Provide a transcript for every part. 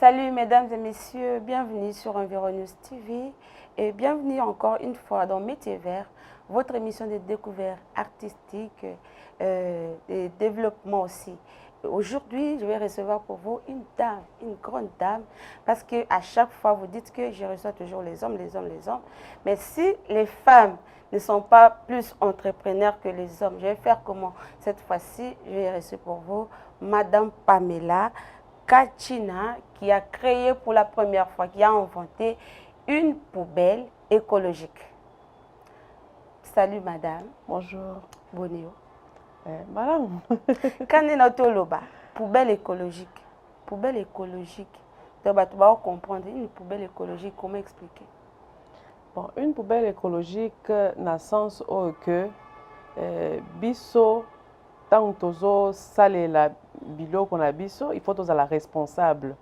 Salut mesdames et messieurs, bienvenue sur Environews TV et bienvenue encore une fois dans Métiers Verts, votre émission de découverte artistique et développement aussi. Aujourd'hui, je vais recevoir pour vous une dame, une grande dame, parce qu'à chaque fois vous dites que je reçois toujours les hommes, les hommes, les hommes. Mais si les femmes ne sont pas plus entrepreneurs que les hommes, je vais faire comment? Cette fois-ci, je vais recevoir pour vous Madame Pamela Kachina, qui a créé pour la première fois, qui a inventé une poubelle écologique. Salut madame. Bonjour. Bonjour. Madame. Quand on a poubelle écologique, poubelle écologique, tu vas comprendre une poubelle écologique, comment expliquer? Bon, une poubelle écologique, dans le sens où que biso, tant que salé la bilo qu'on a biso, il faut tous la responsable.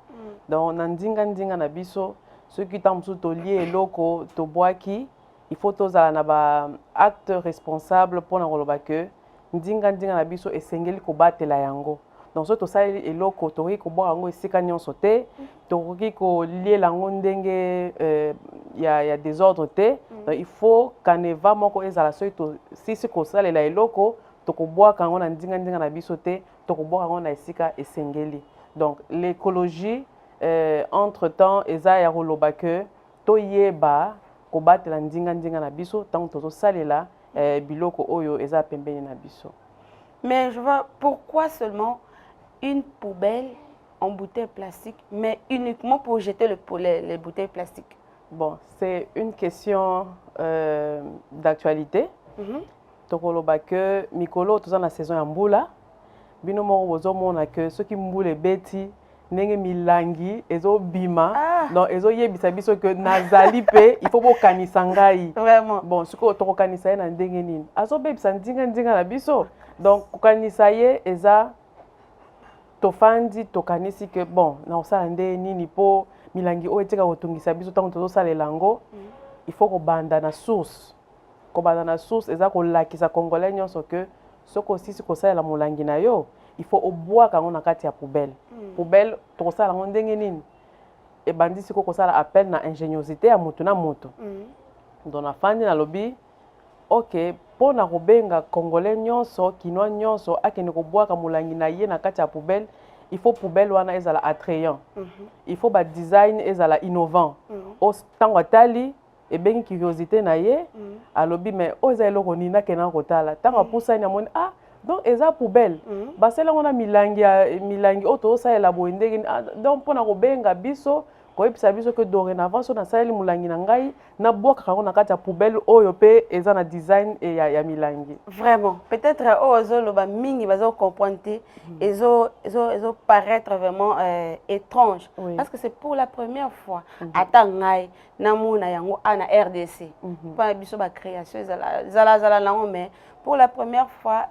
Donc, on a ndinga na biso, ceux qui t'ont tout lié et loko, to boaki, il faut tous la acte responsable pour na que ndinga na biso et sengeli ko batela yango. Donc, ce to salé et loko, to ri ko boa yango esika nyonso te, to ri ko lié lango ndenge y a des ordres te. Donc, il faut kaneva moko ezala so to si ko salé la eloko tokoboaka yango na ndinga na biso te tokoboaka yango na esika esengeli. Donc l'écologie entre-temps eza ya koloba ke toyeba kobatela ndinga na biso tant tozosalela biloko oyo eza pembeni na biso. Mais je vois pourquoi seulement une poubelle en bouteille plastique, mais uniquement pour jeter les bouteilles plastiques? Bon, c'est une question d'actualité. Tokoloba que mikolo toza na saison ya mbula bino moko bozomona que soki mbula ebeti ndenge milangi ezobima donc ezoyebisa biso que nazali pe il faut bokanisa ngai vraiment. Bon siko tokokanisa ye na ndenge nini azobebisa ndinga na biso donc kokanisa ye eza tofandi tokanisi que bon na osala nde nini po milangi oyo etika kotungisa biso ntango tozosalela yango il faut kobanda na source. Kobanda na source eza kolakisa congolais nyonso que soko osisi kosalela molangi na yo il faut obwaka yango na kati ya poubelle. Poubelle tokosala yango ndenge nini ebandi siko kosala appel na ingéniosité ya motu na motu. Donc nafandi nalobi ok mpo na kobenga congolais nyonso kinois nyonso akende kobwaka molangi na ye na kati ya poubelle, il faut poubelle wana ezala attrayant. Il faut ba design ezala innovant. Ntango atali ebengi curiosité na ye alobi mais oza eloko nini nakena kotala ntango apusani amoni donc eza poubelle basala ngona milangi oyo tozosalela boye ndenge donc mpona kobenga biso koyebisa biso que dorénavant so nasaleli molangi na ngai nabwakaka yango na kati ya poubelle oyo mpe eza na design ya milangi. Vraiment, peut-être ozoloba mingi bazo comprendre te ezo paraître vraiment étrange parce que c'est pour la première fois ata ngai namona yango ana RDC pas biso ba création zala nango mais pour la première fois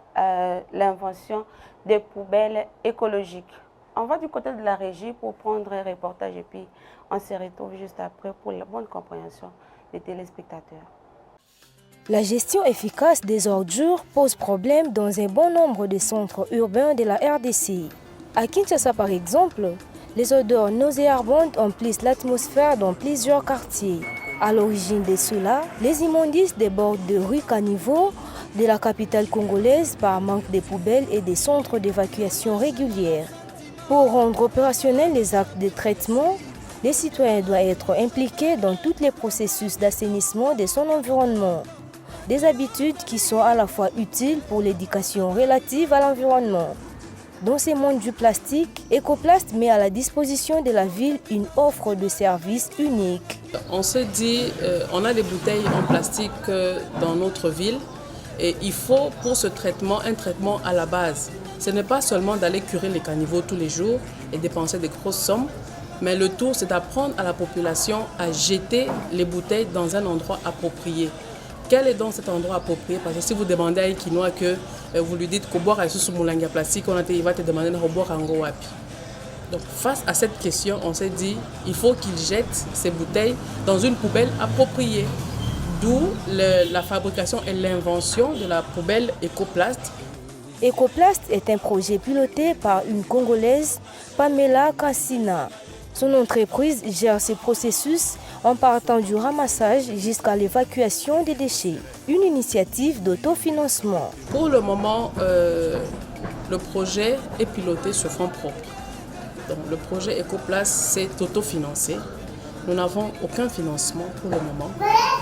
l'invention des poubelles écologiques. On va du côté de la régie pour prendre un reportage et puis on se retrouve juste après pour la bonne compréhension des téléspectateurs. La gestion efficace des ordures pose problème dans un bon nombre de centres urbains de la RDC. À Kinshasa par exemple, les odeurs nauséabondes emplissent l'atmosphère dans plusieurs quartiers. À l'origine de cela, les immondices débordent de rues caniveaux de la capitale congolaise par manque de poubelles et des centres d'évacuation régulières. Pour rendre opérationnels les actes de traitement, les citoyens doivent être impliqués dans tous les processus d'assainissement de son environnement. Des habitudes qui sont à la fois utiles pour l'éducation relative à l'environnement. Dans ce monde du plastique, Ecoplast met à la disposition de la ville une offre de services unique. On se dit, on a des bouteilles en plastique dans notre ville et il faut pour ce traitement un traitement à la base. Ce n'est pas seulement d'aller curer les caniveaux tous les jours et dépenser des grosses sommes, mais le tout c'est d'apprendre à la population à jeter les bouteilles dans un endroit approprié. Quel est donc cet endroit approprié? Parce que si vous demandez à un Quinois que vous lui dites que boire est sous moulanga plastique, il va te demander de boire en wapi. Donc face à cette question, on s'est dit il faut qu'il jette ces bouteilles dans une poubelle appropriée. D'où la fabrication et l'invention de la poubelle Ecoplast. Ecoplast est un projet piloté par une Congolaise, Pamela Kachina. Son entreprise gère ce processus en partant du ramassage jusqu'à l'évacuation des déchets. Une initiative d'autofinancement. Pour le moment, le projet est piloté sur fonds propres. Donc, le projet Ecoplace, c'est autofinancé. Nous n'avons aucun financement pour le moment.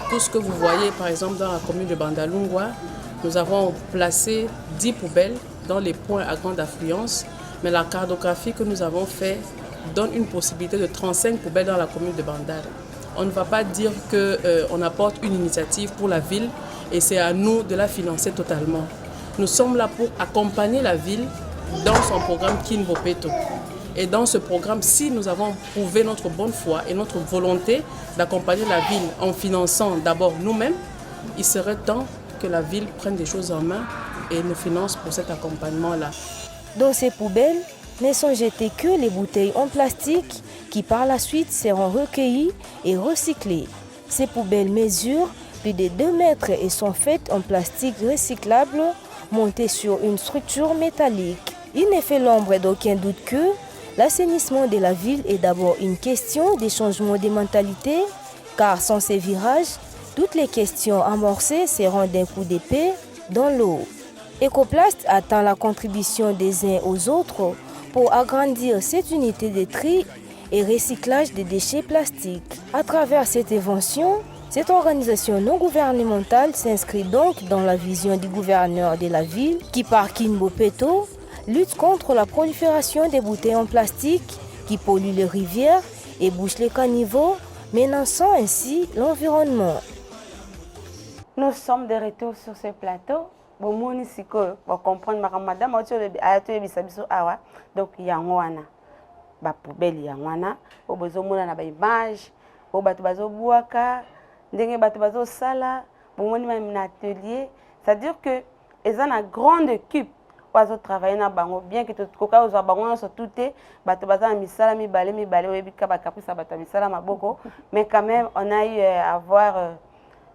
Tout ce que vous voyez, par exemple, dans la commune de Bandalungwa, nous avons placé 10 poubelles dans les points à grande affluence, mais la cartographie que nous avons faite donne une possibilité de 35 poubelles dans la commune de Bandar. On ne va pas dire qu'on apporte une initiative pour la ville et c'est à nous de la financer totalement. Nous sommes là pour accompagner la ville dans son programme Kinbopeto. Et dans ce programme, si nous avons prouvé notre bonne foi et notre volonté d'accompagner la ville en finançant d'abord nous-mêmes, il serait temps que la ville prenne des choses en main et nous finance pour cet accompagnement-là. Dans ces poubelles, ne sont jetées que les bouteilles en plastique qui par la suite seront recueillies et recyclées. Ces poubelles mesurent plus de 2 mètres et sont faites en plastique recyclable monté sur une structure métallique. Il ne fait l'ombre d'aucun doute que l'assainissement de la ville est d'abord une question des changements de mentalité, car sans ces virages, toutes les questions amorcées seront d'un coup d'épée dans l'eau. Ecoplast attend la contribution des uns aux autres pour agrandir cette unité de tri et recyclage des déchets plastiques. À travers cette invention, cette organisation non gouvernementale s'inscrit donc dans la vision du gouverneur de la ville qui, par Kinbopeto, lutte contre la prolifération des bouteilles en plastique qui polluent les rivières et bouchent les caniveaux, menaçant ainsi l'environnement. Nous sommes de retour sur ce plateau. Bon, moni siko, pour comprendre madame, donc yangwana, ba poubelle yangwana, au besoin mona na ba image, au bato bazo buaka, ndenge bato bazo sala, bon moni même na atelier, c'est-à-dire que ils ont une grande équipe. Bazo travailler na bango bien que tout koka ozo bango so touté, bato bazo na misala mi balé webika ba kapisa bato misala maboko, mais quand même on a eu à voir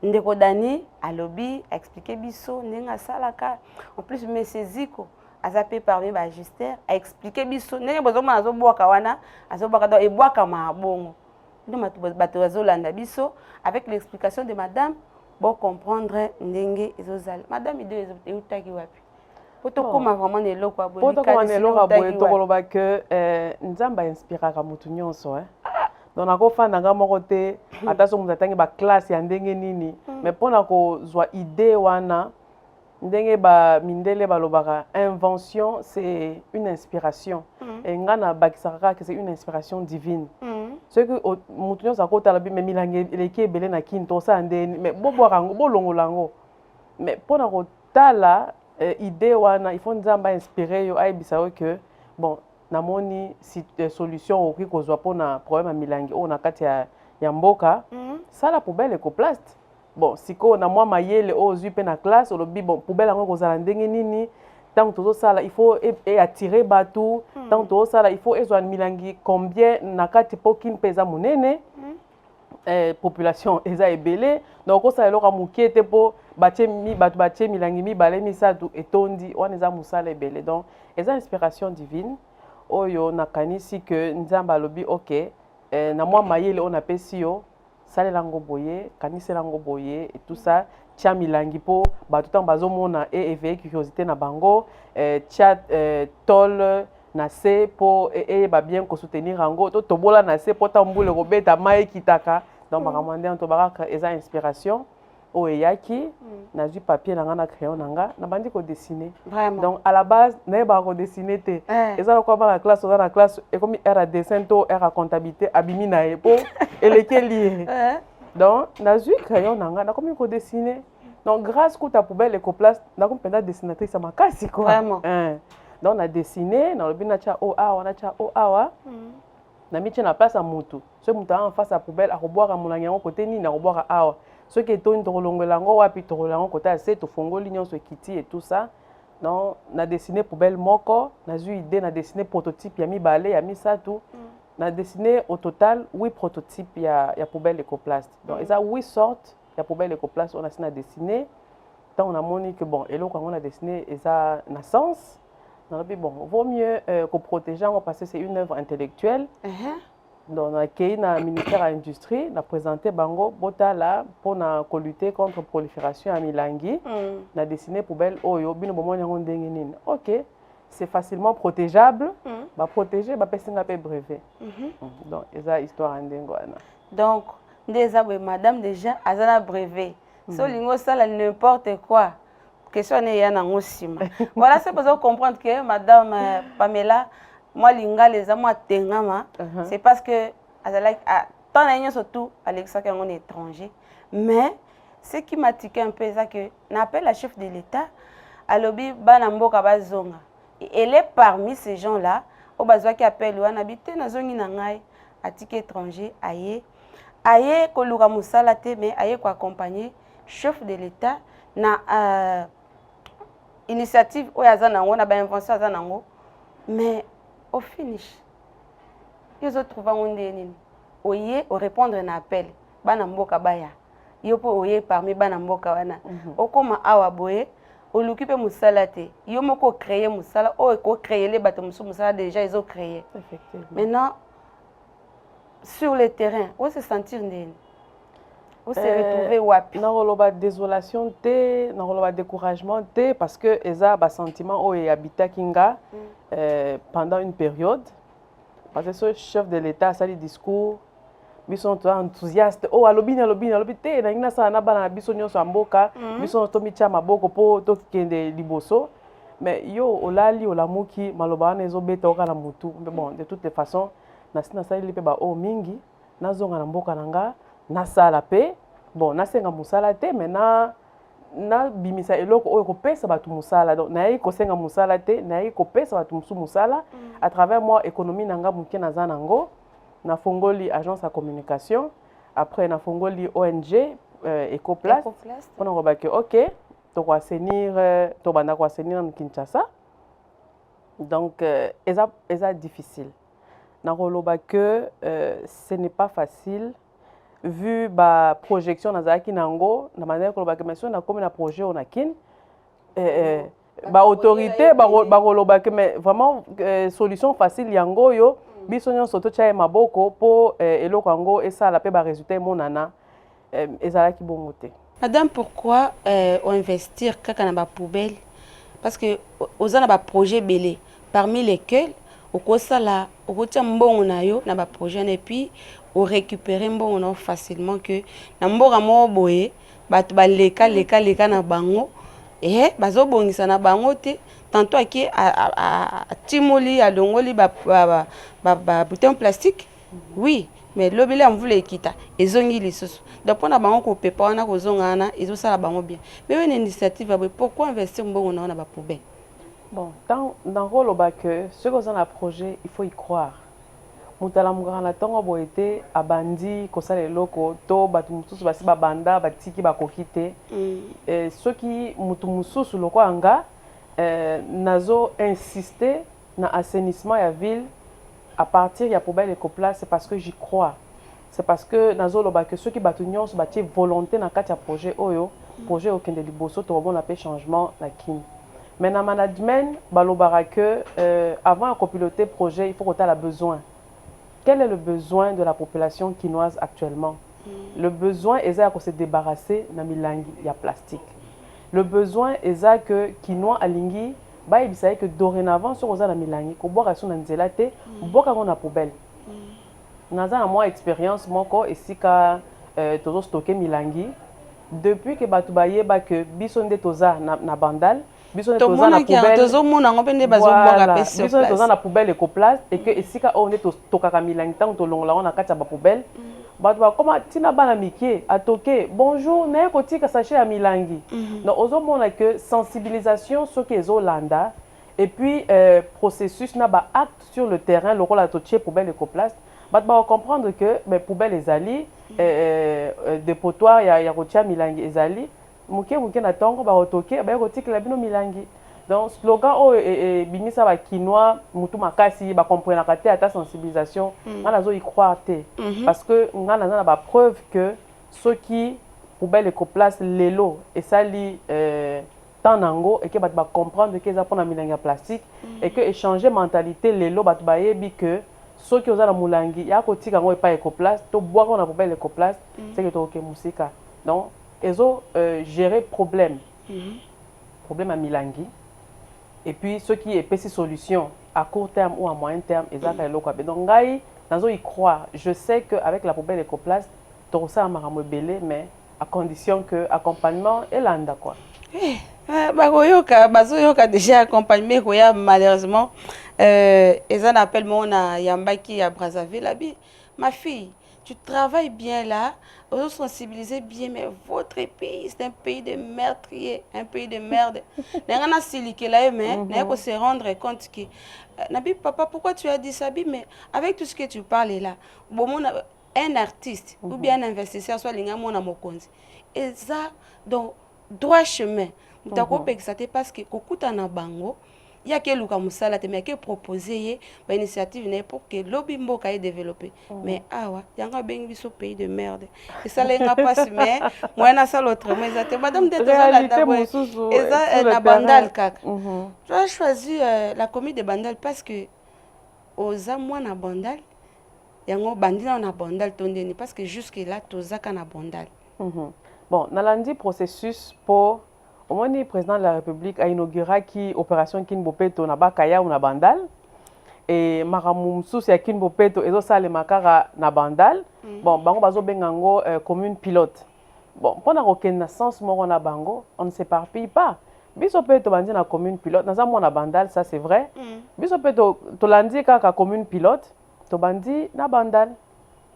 Ndeko Dani à lobby expliquer biso nenga salaka en plus monsieur Ziko a zappé parmi ba Gister a expliquer biso nenga bozoma azo boka wana azo boka do e boka ma bongo ndo bato bazolanda biso avec l'explication de madame bon comprendre ndenge ezozala madame ide eutaki wapi poto koma vraiment ne lokwa boye poto koma ne lokwa boye to koloba que nzamba inspiraka mutu nyonso donc nakofanda nga moko te ata so mutu atangi baklasse ya ndenge nini mais mpona kozwa idée wana ndenge mindele balobaka invention c'est une inspiration et nga nabakisaka kaka c'est une inspiration divine soki mutu nyonso akotala bi me milangi eleki ebele na kini tosala ndeni mais bobwaka yango bolongola yango mais mpona kotala idée wana il faut nzamba inspiré yo ayebisa yo que bon namoni solution okoki kozwa mpona problème ya milangi oyo na kati ya mboka sala poubelle Ecoplast bon sikoyo na mwa mayele oyo ozwi mpe na classe olobi bon poubelle yango ekozala ndenge nini ntango tozosala il faut attirer bato ntango tozosala il faut ezwa milangi combien na kati mpo kini mpe eza monene population eza ebele donc okosala eloko ya moke te mpo bato batie milangi mibale misato etondi wana eza mosala ebele donc eza inspiration divine oyo nakanisi que nzamba alobi ok na mwa mayele oyo napesi yo salela yango boye kanisela yango boye et tout ça tia milangi mpo bato ntango bazomona éveiller curiosité na bango tia tol na se mpo eyeba bien kosoutenir yango to tobola na se mpo ta mbula ekobeta mai ekitaka donc makambo nde tobakaka eza inspiration oyo eyaki nazwi papier na nga na crayon na nga nabandi kodessine donc à la base nayebaka kodessine te eza lokola bana classe oza na classe ekomi aire ya dessin to aire ya comptabilité abimi na ye mpo elekeli ye donc nazwi crayon na nga nakomi kodessine donc grâce kuta poubelle Ecoplast nakomi mpenza dessinatrice ya makasi quoi donc na dessine nalobi natia o awa natia o awa na mitie na place ya mutu soki mutu en face ya poubelle akobwaka molangi yango kote nini akobwaka awa soki etoni tokolongola yango wapi tokolongola yango kote ya se tofongoli nyonso ekiti et tout ça donc na dessiner poubelle moko nazwi idée na dessiner prototype ya mibale ya misato na dessiner au total 8 prototypes ya poubelle Ecoplast donc eza 8 sortes ya poubelle Ecoplast on a si na dessiner tant on a moni que bon eloko yango na dessiner eza na sens nalobi bon vaut mieux que protéger parce que c'est une œuvre intellectuelle Donc, on a le ministère de l'Industrie, on a présenté Bango Botala pour lutter contre la prolifération à Milangi. On a dessiné poubelle Oyo, ok, c'est facilement protégeable, va protéger, va passer un brevet. Donc, c'est histoire en Dengwana. Donc, déjà, madame, déjà, elle a un brevet. Si on a n'importe quoi, question n'est pas aussi. Voilà, c'est pour ça comprendre que madame Pamela, moi, linga les amours tengama, c'est parce que tant d'ailleurs surtout Alexa qui est un étranger. Mais ce qui m'a tiqué un peu, c'est que n'appelle la chef de l'État à l'objet banambo kabazonga. Elle est parmi ces gens-là, au besoin qui appelle ou un habité dans zone nangai à ticket étranger, aïe koluka musala te mais aïe ko accompagner chef de l'État na initiative ou yazanango na ba invention yazanango mais au finish ils ont trouvé un nini oye au répondre un appel bana mboka baya yo po oye parmi bana mboka wana okoma awa boye olukipe musala te yo moko créer musala o ko créer les bateaux musala déjà ils ont créé effectivement. Maintenant sur le terrain où se sentir nini où se retrouver wapi na roloba désolation te na roloba découragement te parce que eza ba sentiment o e habita kinga pendant une période parce que ce chef de l'État sali discours biso to enthousiaste o alobi te na ngina sana bana na biso nyonso amboka biso to micha maboko po to kende liboso mais yo olali olamuki maloba na ezobeta okala mutu mais bon de toutes les façons na sina sali pe ba o mingi nazonga na mboka nanga na sala pe bon na senga musala te mais na bimisa eloko oyo kopesa batu musala donc na yi kosenga musala te na yi kopesa batu musu musala à travers moi économie nanga muke na zanango na fongoli agence à communication après na fongoli ONG Ecoplast on a remarqué ok to ko assainir to banda ko assainir na Kinshasa donc eza difficile na roloba que ce n'est pas facile vu ba projection nazaki nango na manière ko lobaka mais na comme na projet on a kin ba autorité ba roloba que mais vraiment solution facile yango yo biso nyonso to chaye maboko po eloko yango esala pe ba résultat monana ezalaki bongo te. Madame, pourquoi on investir kaka na ba poubelle parce que oza na ba projet belé parmi lesquels okosala okotia mbongo na yo na ba projet et puis o récupérer mbongo na facilement que na mboka mo boye batu ba leka na bango bazo bongisa na bango te tantôt aki a timoli a longoli ba bouteille en plastique oui mais lobele am voulait kita ezongi lisusu donc pona bango ko pepa wana ko zonga na ezo sala bango bien mais une initiative pourquoi investir mbongo na ba poubelle. Bon, dans le rôle que ce qu'on a un projet, il faut y croire. Mutala mugana tongo boete abandi kosala eloko to batu mususu basi babanda batiki bakokite ceux qui mutu mususu loko anga nazo insister na assainissement ya ville à partir ya poubelle Ecoplast c'est parce que j'y crois. C'est parce que nazo loba que ceux qui batu nyonso bati volonté na kati ya projet oyo projet okende liboso to bon la paix changement la kin. Mais dans le management, avant de copiloter le projet, il faut qu'on ait besoin. Quel est le besoin de la population quinoise actuellement? Le besoin est de se débarrasser de la plastique. Le besoin est que quinoa alingi, il faut que dorénavant, si on a milangi, qu'on boit sur une zélate, on boit dans la poubelle. Nous avons une expérience, et si on a stocké milangi, depuis que batubaye que bisonde toza na bandal bisonde toza na poubelle bisonde toza na poubelle Ecoplast et que esika on est tokaka milangi tant to longola on na kati ba poubelle batu ba koma tina bana mikie atoke bonjour na ko tika sachet ya milangi donc ozomona que sensibilisation sur que ezolanda et puis processus na ba acte sur le terrain le rôle atoche poubelle Ecoplast batu ba comprendre que mais poubelle ezali dépotoir ya rotia milangi ezali muke na tongo ba otoke ba rotika la bino milangi donc slogan o bimisa ba quinoa mutu makasi ba comprendre ka te ata sensibilisation ngana zo y croire te parce que ngana na ba preuve que ceux qui poubelle Ecoplast lelo esali tanango et que ba comprendre que ça pour na milangi plastique et que échanger mentalité lelo ba yebi que ceux qui ont la moulangi ya ko tika ngo pas écoplaste to boire on a poubelle écoplaste c'est que to ke musika donc ils ont géré problème à milangi et puis ceux qui est pessi solution à court terme ou à moyen terme ezaka eloko be donc ngai nazo y croire je sais que avec la poubelle écoplaste to ça maramo belé mais à condition que accompagnement et landa quoi bakoyoka bazoyoka déjà accompagnement koya malheureusement ezan appel mona yambaki ya Brazzaville abi ma fille tu travailles bien là vous sensibilisez bien mais votre pays c'est un pays de meurtriers un pays de merde n'engana silike là mais n'ako se rendre compte que nabi papa pourquoi tu as dit ça bi mais avec tout ce que tu parles là bon un artiste ou bien un investisseur soit linga mona mokonzi et ça donc droit chemin ndako pexate parce que kokuta na bango ya ke luka musala te mais ke proposer ba initiative na pour que lobby mboka est développé mais awa yanga bengi biso pays de merde et ça lenga passe mais moi na ça l'autre mais ça te madame de réalité tout et ça na bandal kaka tu as choisi la commune de Bandal parce que oza moi na Bandal yango bandina na Bandal tondeni parce que jusque là tozaka na Bandal bon nalandi processus pour au moins le président de la République a inauguré qui opération Kinbopeto na Bakaya ou na Bandal et maramu msusi ya Kinbopeto ezo sale makara na Bandal bon bango bazo bengango commune pilote bon pona kokenda sens moko na bango on ne s'éparpille pas biso peto bandi na commune pilote na zamu na Bandal ça c'est vrai biso peto to landi kaka commune pilote to bandi na Bandal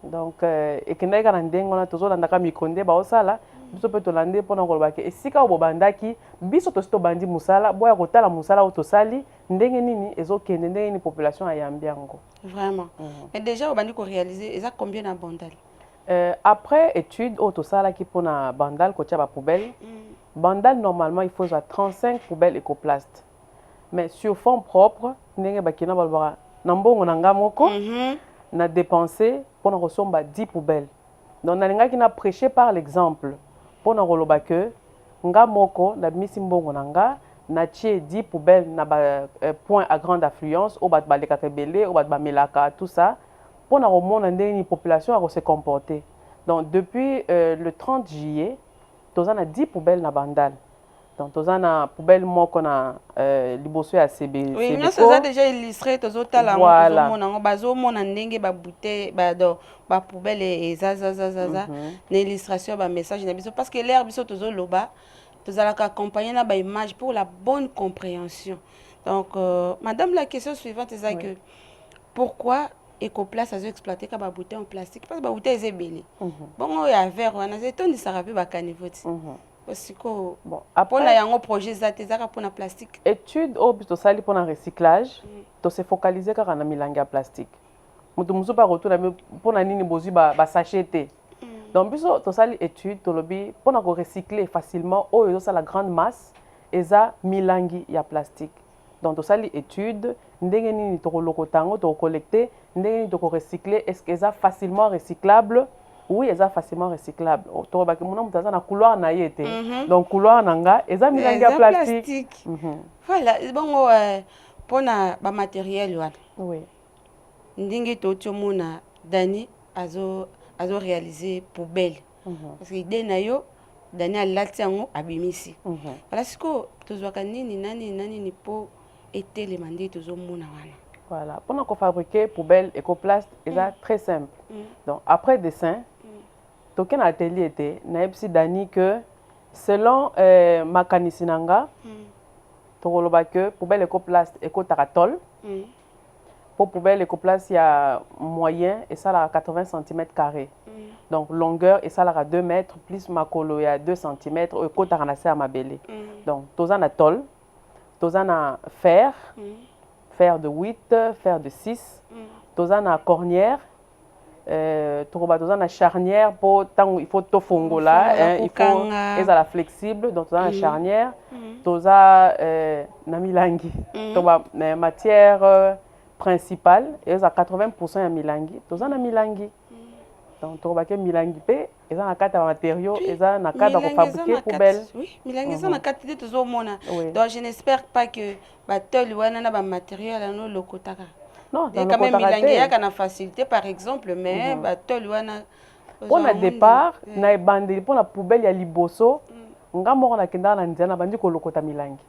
donc ekenda ka na ndengo na tozo landa ka mikonde ba osala biso pe to lande pona ko lobake esika obobandaki biso to sto bandi musala boya kotala musala to sali ndenge nini ezokende ndenge ni population ayambi yango vraiment mais déjà obandi ko réaliser eza combien na Bandal après étude auto sala ki pona Bandal ko tia ba poubelle Bandal normalement il faut 35 poubelles écoplaste mais sur fonds propres ndenge bakina balbara na mbongo na ngamoko na dépenser pona ko somba 10 poubelles donc nalinga ki na prêcher par l'exemple pona koloba que nga moko na misi mbongo nanga na tie 10 poubelles na ba point à grande affluence au bat baleka kebele au bat bamelaka tout ça pona romona ndeni population a se comporter donc depuis le 30 juillet tozana 10 poubelles na Bandal donc tozana poubelle moko na liboso ya CB oui mais ça déjà illustré tozotala voilà. Mona bazo mona ndenge ba bouteille ba do ba poubelle et za na illustration ba message na biso parce que l'air biso tozoloba tozalaka accompagner na ba image pour la bonne compréhension donc madame la question suivante est que pourquoi Ecoplace a exploité comme bouteille en plastique parce que bouteille est belé bon ya verre on a zeton sarapi ba canivoti parce que bon après il y a un projet zatezaka pour la plastique étude au but sali pour un recyclage to se focaliser car na milangi ya plastique mutu musu pa retourna pour na nini bozu ba sachete donc biso to sali étude to lobi pour na ko recycler facilement au yo ça la grande masse eza milangi ya plastique donc to sali étude ndenge nini to lokotango to collecter ndenge nini to recycler est-ce que eza facilement recyclable oui eza facilement recyclable to ba ke mona mutaza na couloir na yete donc couloir nanga eza milangi ya plastique voilà bon pona ba matériel wana oui ndenge to mona Dani azo réaliser poubelle parce que idée na yo Dani alati yango abimisi voilà siko tozwaka nini nani po etele mandi tozo mona wana voilà pendant qu'on fabriquer poubelle écoplast eza très simple donc après dessin token atelier était naepsi Dani que selon makanisi nanga tokoloba que poubelle écoplast ekotaka tol pour poubelle écoplast il y a moyen et ça là 80 cm². Donc longueur et ça là 2 mètres plus makolo il y a 2 cm ekotaka na sa mabele. Donc tozana tol, tozana fer, fer de 8, fer de 6, tozana cornière tozana charnière pour tant il faut tofongola il faut eza la flexible donc tozana charnière toza na milangi toba matière principale eza 80% ya milangi tozana milangi donc toba ke milangi pe eza na kata matériaux eza na kata pour fabriquer poubelle oui milangi eza na kata de tozomona donc je n'espère pas que ba tol wana na ba matériaux là no lokotaka Non, et quand même milangi ya kana facilité par exemple mais ba tol wana pour le départ na ebandeli pour la poubelle ya liboso nga moko na kenda na nzela bandi ko lokota milangi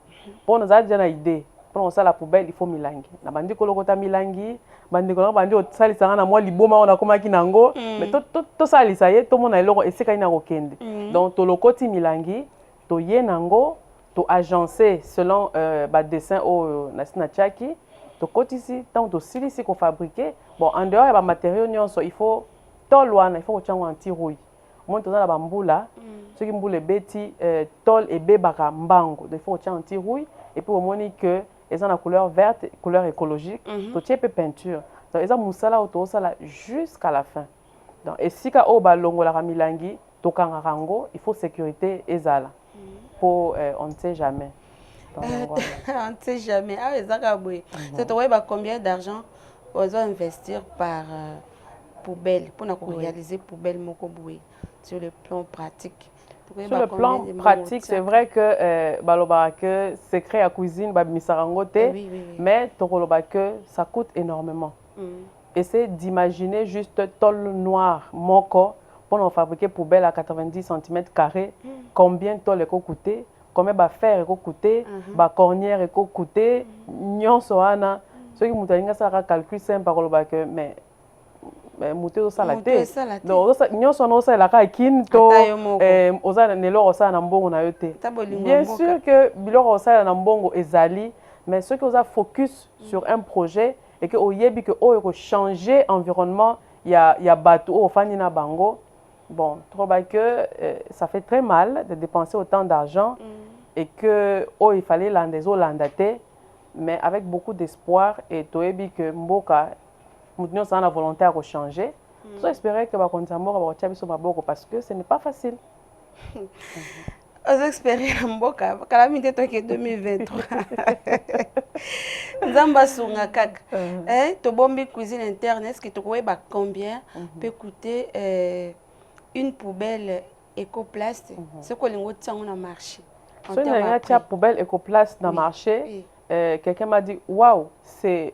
pour nous a déjà na idée pour ça la poubelle il faut milangi na bandi ko lokota milangi bandi ko bandi o salisa na moi liboma on a komaki nango mais to salisa ye to mona eloko esika ina kokende donc to lokoti milangi to ye nango to agencer selon ba dessin au na tchaki to kotisi tant to silisi ko fabriquer bon en dehors ya ba matériaux nyonso il faut tolwana il faut ko chango anti-rouille moi to na ba mbula ce qui mboule beti tol et bebaka mbango il faut ko chango anti-rouille et puis au moni que ils ont la couleur verte couleur écologique to tchepe peinture donc ils ont musala auto sala jusqu'à la fin donc et si ka o ba longo la milangi to kangarango il faut sécurité ezala pour on ne sait jamais. Donc, on ne sait jamais. Ah, c'est toi, combien d'argent on doit investir par poubelle pour réaliser poubelle mokoboué sur le plan pratique. Sur le plan pratique, c'est vrai que secret à cuisine, mais ça coûte énormément. Essayez d'imaginer juste tol noir moko pour fabriquer poubelle à 90 cm². Combien tol est coûté? Combien de fer est coûté? Ba cornière est coûté? Nyonso ana. Ceux qui mutalinga ça calcul simple mais muté ça la tête. Donc nyonso no ça la ka kin to oza nelo ça na mbongo na yote. Bien sûr que biloko ça na mbongo ezali mais ceux qui osa focus sur un projet et que oyebi que o changer environnement ya bateau au fani na bango. Bon, trop que ça fait très mal de dépenser autant d'argent et que il fallait des Hollandais, mais avec beaucoup d'espoir et toebi que mboka nous sommes la volonté à changer. Je espérais que va parce que ce n'est pas facile. Aux expériences mboka calamité toi qui 2023. Nzamba sunga kaka. To bombi cuisine interne est-ce que tu connais combien peut coûter une poubelle écoplast, c'est quoi l'ingo tient on a marché. Si on a une poubelle écoplast dans le marché, quelqu'un m'a dit waouh, c'est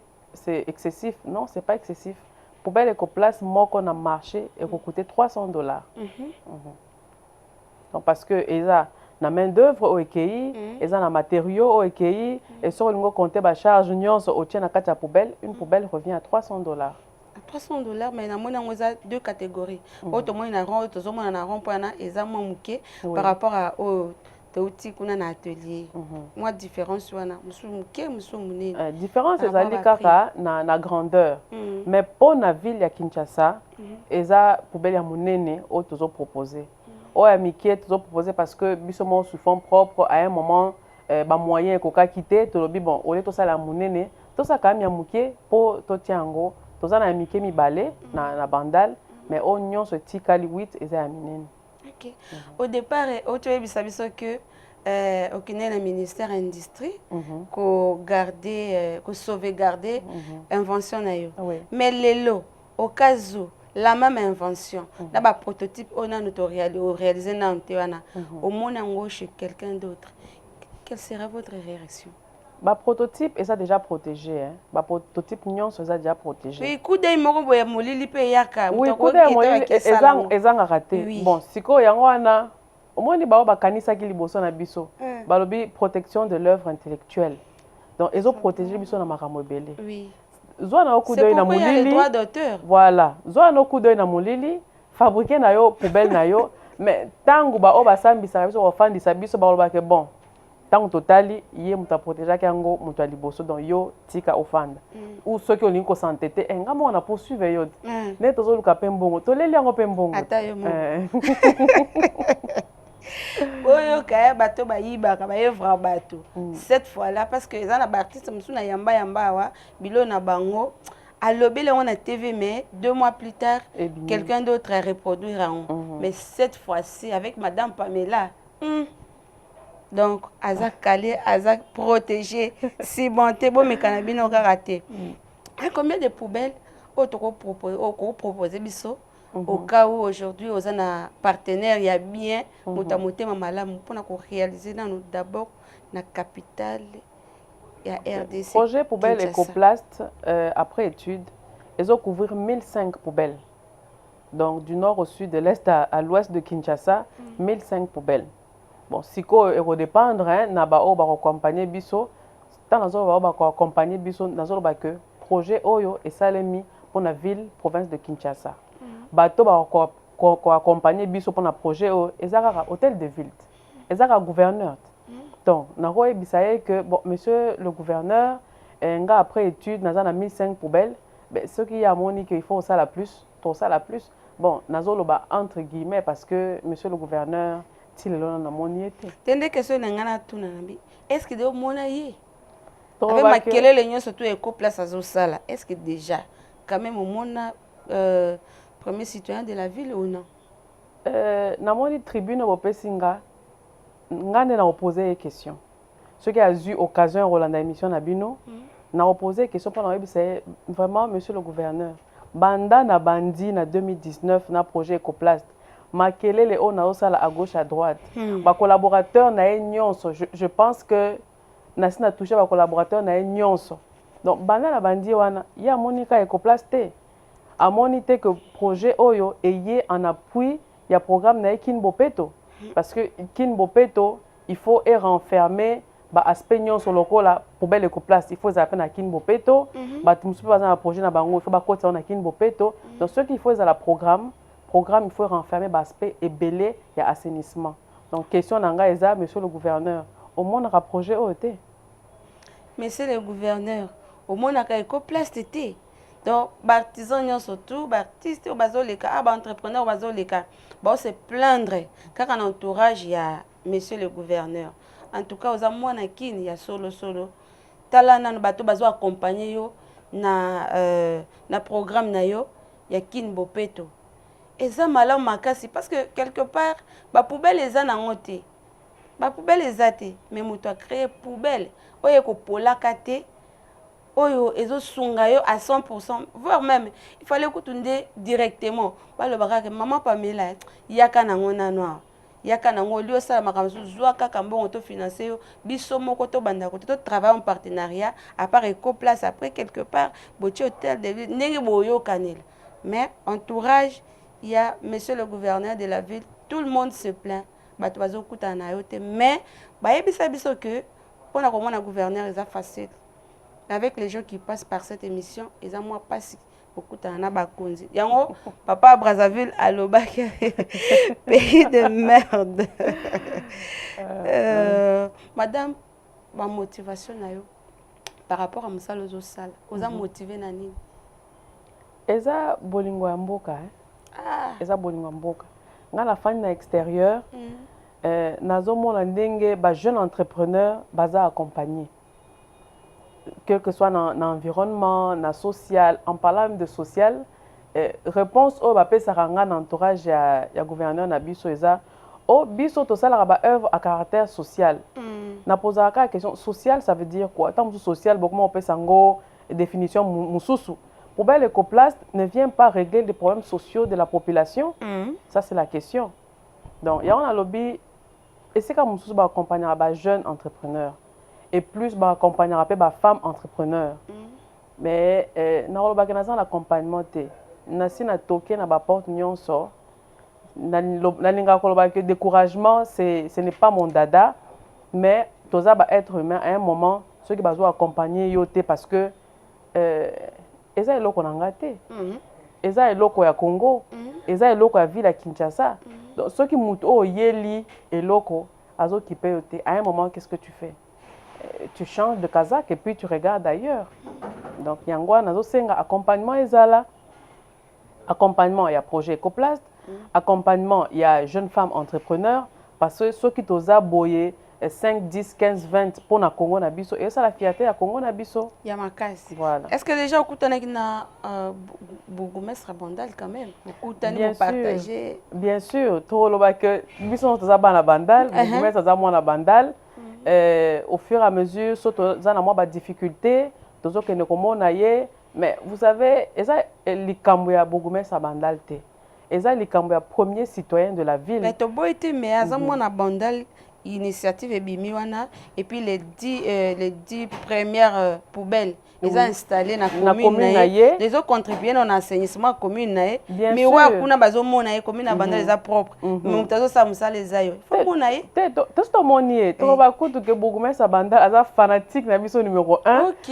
excessif. Non, c'est pas excessif. Poubelle écoplast, moi qu'on a marché, elle coûtait $300. Donc parce que ils ont la main d'œuvre au EKI, ils ont la matériaux au EKI, et sur le compter la charge nyonso au tien à quatre poubelle, une poubelle revient à $300. $300, mais il y a deux catégories. Autre moins, il y a un rond par rapport à outils qu'on a dans l'atelier. Moi, différence, différence, c'est la grandeur. Mais pour la ville de Kinshasa, ils ont poubelle à monene au toujours proposé. Au amitié, toujours proposé parce que bisomon sous fond propre à un moment, moyen qu'on a quitté, tout le bon, au lieu de ça la monene, tout ça quand même yamouké pour tout tiango. Tous en amitié mi balé na bandal mais oignon ce tikali 8 et ça aminen. OK. Au départ tu as vu que au Kenya le ministère industrie ko garder ko sauvegarder invention na yo. Mais les lots au cas où la même invention na ba prototype on a notre réaliser na antewana au monde ngo chez quelqu'un d'autre. Quelle sera votre réaction? Ba prototype est ça déjà protégé hein. Ba prototype nyon ça déjà protégé. Oui, kudai moko boya molili pe yaka. Oui, kudai molili ezanga raté. Bon, siko yango wana omoni ba kanisa ki liboso na biso. Balobi protection de l'œuvre intellectuelle. Donc ils ont protégé biso na makambo belé. Oui. Zwa na kudai na molili. C'est le droit d'auteur. Voilà. Zwa na kudai na molili, fabriquer na yo poubelle na yo, mais tangu ba o ba sambisa biso o fandisa biso ba loba ke bon. Tant total, il muta protéger kango muta liboso donc yo tika ofanda ou ceux qui ont linko s'entêter ngamo on a poursuivre yo ne tozo luka pembongo to leli yango pembongo ata yo mo oyo kaya bato ba yiba ka ba evra bato cette fois là parce que les artistes musuna yamba wa bilo na bango alobele on a TV mais 2 mois plus tard quelqu'un d'autre a reproduit mais cette fois-ci avec madame Pamela donc azak calé azak protégé si bon t'es bon mais cannabis on raté combien de poubelles auto proposer biso au cas où aujourd'hui aux un partenaire il y a bien mutamoté mamala pour réaliser dans d'abord la capitale ya RDC. Projet poubelle Kinshasa. écoplast, après étude, ils ont couvert 1005 poubelles. Donc, du nord au sud, de l'est à l'ouest de Kinshasa, 1005 poubelles. Bon, si quoi il dépendre, naba o ba accompagner biso, tant nazo ba accompagner biso, nazo ba que projet oyo et salemi pour la ville province de Kinshasa. Bato ba accompagner biso pour le projet o ezaka hôtel de ville. Ezaka gouverneur. Donc, nako ebisaye que bon monsieur le gouverneur nga après étude nazana 1005 poubelles, ben ce qui a moni qu'il faut ça la plus, pour ça la plus. Bon, nazo loba entre guillemets parce que monsieur le gouverneur tende question nangana tuna nabi est-ce que de mona ye avec makelele nyonso to eko place azosala est-ce que déjà quand même mona premier citoyen de la ville ou non namoni tribune bopesinga ngane na opposer question ce qui a eu occasion Rolanda émission na bino na opposer question pendant c'est vraiment monsieur le gouverneur banda na bandi na 2019 na projet Ecoplast makelele on a aussi à gauche à droite ba collaborateur na nyonso je pense que na touché ba collaborateur na nyonso donc banda na bandi wana ya monika Ecoplast a monité que projet oyo ayé en appui il y a programme na Kin Bopeto parce que Kin Bopeto il faut renfermer ba aspect nyonso lokola poubelle Ecoplast il faut zapper na Kin Bopeto ba tumusu pas un projet na bango il faut ba kota na Kin Bopeto donc ce qu'il faut c'est la programme il faut renfermer l'aspect et belé et assainissement. Donc, question d'anga eza, monsieur le gouverneur, au monde a projet OT. Monsieur le gouverneur, au monde a Ecoplast été. Donc, artisans surtout, artistes, entrepreneurs, bon, se plaindre car en entourage il y a monsieur le gouverneur. En tout cas, aux amours il y a solo. Talana no bato bazo accompagner yo na programme na yo ya Kin Bopeto. Et ça malamu makasi parce que quelque part ba poubelle eza na ngote ba poubelle ezate mais moto a créé poubelle oyo ko polaka te oyo ezo sunga yo à 100% voire même il fallait kutunde directement ba le baraka maman Pamela yaka na ngona noir yaka na ngoli o sala makamzo zwa kaka mbongo to financer yo biso moko to banda ko to travailler en partenariat à part Ecoplast après quelque part boti hôtel de ville ndenge boyo kanel mais entourage il y a monsieur le gouverneur de la ville, tout le monde se plaint. Mais que pour la gouverneur, c'est facile. Avec les gens qui passent par cette émission, ils ont moins passé beaucoup de temps. Papa Brazzaville à l'Obac, pays de merde. Madame, ma motivation par rapport à Moussa Lozo Sal, vous avez motivé Nani? Eza bolingo ya mboka eza bolingo mboka nga la fani na extérieur nazomona ndenge ba jeune entrepreneur baza accompagné quel que soit dans l'environnement na social en parlant de social réponse au bapesaka nga na entourage ya gouverneur na biso eza o biso tosalaka ba œuvre à caractère social na posaka question social ça veut dire quoi tant social beaucoup mo pesa ngo définition mususu. Poubelle Ecoplast ne vient pas régler les problèmes sociaux de la population. Ça, c'est la question. Donc, il y a un lobby, et c'est comme nous accompagner les jeunes entrepreneurs. Et plus, accompagner les femmes entrepreneurs. Mais, nous avons l'accompagnement. Nous avons toqué dans la porte, nous avons découragement, ce n'est pas mon dada. Mais, tous les êtres humains, à un moment, ceux qui doivent accompagner, parce que eza eloko na ngate eza eloko ya Congo eza eloko ya ville ya Kinshasa donc ceux qui mutu o yeli eloko azo kipe yote à un moment qu'est-ce que tu fais tu changes de casaque et puis tu regardes ailleurs donc yangwa nazo senga accompagnement ezala accompagnement il y a projet Ecoplast accompagnement il y a jeunes femmes entrepreneurs parce que ceux qui toza boyer 5, 10, 15, 20 pour na Congo na biso et ça la fierté à Congo na biso. Yamakasi. Voilà. Est-ce que déjà vous avez na bourgmestre Bandal quand même vous avez partagé? Bien sûr, tout le monde que biso toza na Bandal, bourgmestre toza na Bandal. Au fur et à mesure, surtout za na moi ba difficulté, tozo que ne komona ye, mais vous savez, eza likambo ya bourgmestre Bandal te. Eza likambo ya premier citoyen de la ville. Mais to boité mais azamona Bandal initiative et bimiwana et puis les 10 premières poubelles ils ont installé na commune les ont contribué dans l'assainissement commune mais wa kuna bazo mona commune na banda les a propre mais mutazo sa musala les ayo faut mona tout ce monier to ba kutu ke bourgmestre banda aza fanatique na biso numéro 1 OK